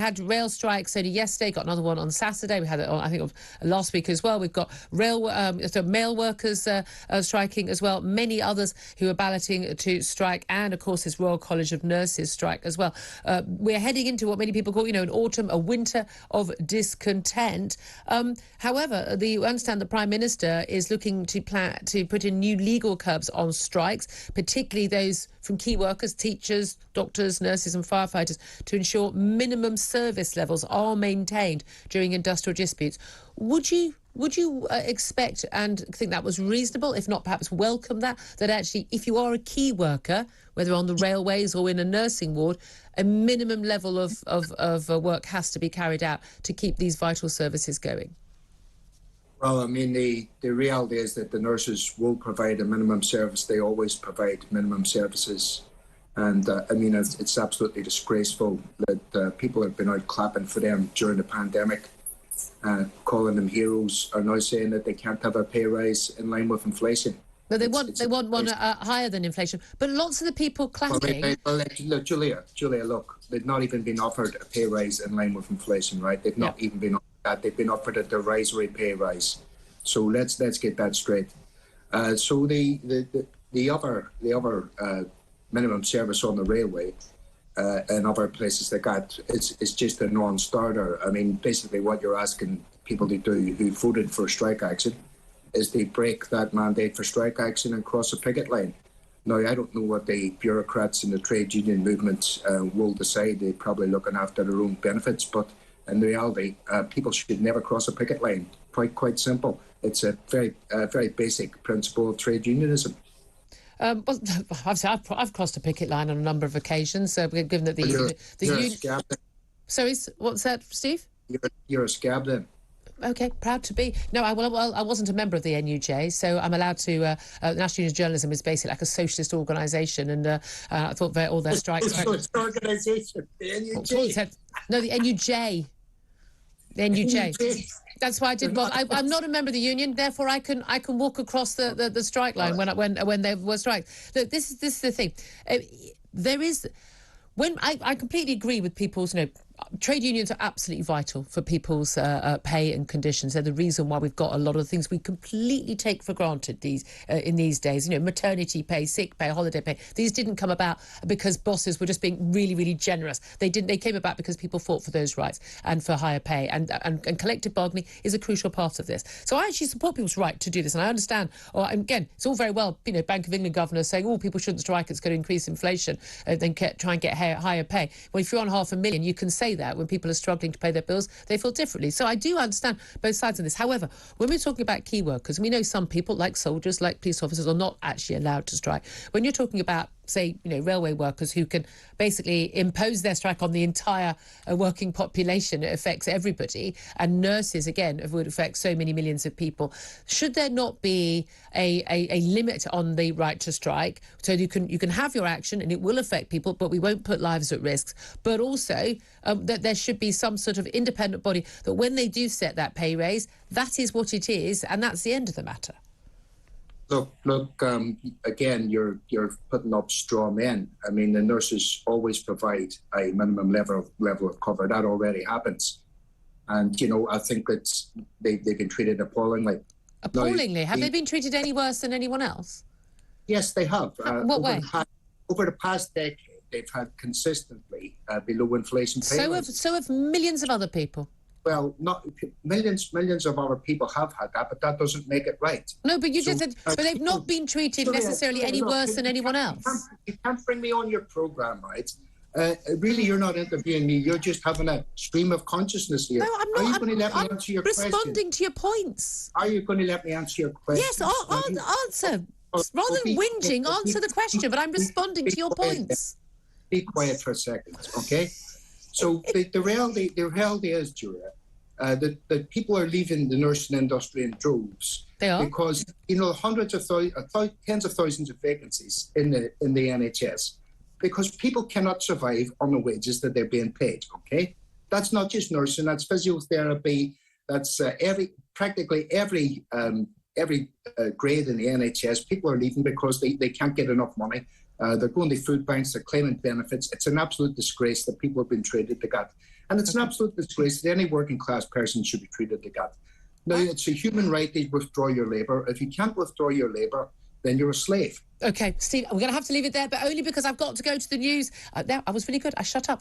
had rail strikes only yesterday, got another one on Saturday. We had it on, I think, last week as well. We've got mail workers striking as well, many others who are balloting to strike, and of course this Royal College of Nurses strike as well. We're heading into what many people call, an autumn, a winter of discontent. However, we understand the Prime Minister is looking to put in new legal curbs on strikes, particularly those from key workers, teachers, doctors, nurses and firefighters, to ensure minimum service levels are maintained during industrial disputes. Would you expect and think that was reasonable, if not perhaps welcome that actually, if you are a key worker, whether on the railways or in a nursing ward, a minimum level of work has to be carried out to keep these vital services going? Well, I mean, the reality is that the nurses will provide a minimum service. They always provide minimum services. And, I mean, it's absolutely disgraceful that people have been out clapping for them during the pandemic, calling them heroes, are now saying that they can't have a pay rise in line with inflation. But they want one higher than inflation. But lots of the people clapping... Look, Julia, look, they've not even been offered a pay rise in line with inflation, right? They've not even been offered that. They've been offered a derisory pay rise. So let's get that straight. So the other minimum service on the railway and other places like that is just a non-starter. I mean, basically what you're asking people to do who voted for strike action is they break that mandate for strike action and cross a picket line. Now, I don't know what the bureaucrats in the trade union movement will decide. They're probably looking after their own benefits, but in reality, people should never cross a picket line. Quite simple. It's a very basic principle of trade unionism. Well, I've crossed a picket line on a number of occasions. Given that you're a scab then. Sorry, what's that, Steve? You're a scab then. Okay, proud to be. No, I wasn't a member of the NUJ, so I'm allowed to. The National Union of Journalism is basically like a socialist organisation, and I thought all their strikes. Socialist organisation, the NUJ. No, the NUJ. The NUJ. That's why I did. Well, I'm not a member of the union, therefore I can walk across the strike line when there were strikes. Look, this is the thing. There is. When I completely agree with people's, trade unions are absolutely vital for people's pay and conditions. They're the reason why we've got a lot of things we completely take for granted in these days. Maternity pay, sick pay, holiday pay. These didn't come about because bosses were just being really, really generous. They came about because people fought for those rights and for higher pay. And collective bargaining is a crucial part of this. So I actually support people's right to do this. And I understand, again, it's all very well, Bank of England governors saying, people shouldn't strike, it's going to increase inflation, then try and get higher pay. Well, if you're on $500,000, you can say that. When people are struggling to pay their bills, they feel differently. So I do understand both sides of this. However, when we're talking about key workers, we know some people, like soldiers, like police officers, are not actually allowed to strike. When you're talking about, say, railway workers who can basically impose their strike on the entire working population, it affects everybody, and nurses, again, would affect so many millions of people. Should there not be a limit on the right to strike, so you can have your action and it will affect people, but we won't put lives at risk, but also that there should be some sort of independent body that when they do set that pay raise, that is what it is, and that's the end of the matter? Look. Again, you're putting up straw men. I mean, the nurses always provide a minimum level of cover. That already happens, and I think that they've been treated appallingly. Appallingly? Have they been treated any worse than anyone else? Yes, they have. What way? Over the past decade, they've had consistently below inflation pay. So have millions of other people. Well, not millions of other people have had that, but that doesn't make it right. No, but you just said, but they've not been treated necessarily any worse than anyone else. You can't bring me on your programme, right? Really, you're not interviewing me. You're just having a stream of consciousness here. No, I'm not. Are you going to let me answer your question? Responding to your points. Are you going to let me answer your question? Yes, I'll answer. Rather than whinging, answer the question, but I'm responding to your points. Be quiet for a second, okay? So the reality is, Julia, that people are leaving the nursing industry in droves. They are, because hundreds of tens of thousands of vacancies in the NHS, because people cannot survive on the wages that they're being paid. Okay, that's not just nursing. That's physiotherapy. That's practically every grade in the NHS. People are leaving because they can't get enough money. They're going to food banks, they're claiming benefits. It's an absolute disgrace that people have been treated like that. And it's an absolute disgrace that any working class person should be treated like that. Now, it's a human right to withdraw your labour. If you can't withdraw your labour, then you're a slave. Okay, Steve, we're going to have to leave it there, but only because I've got to go to the news. Now, I was really good. I shut up.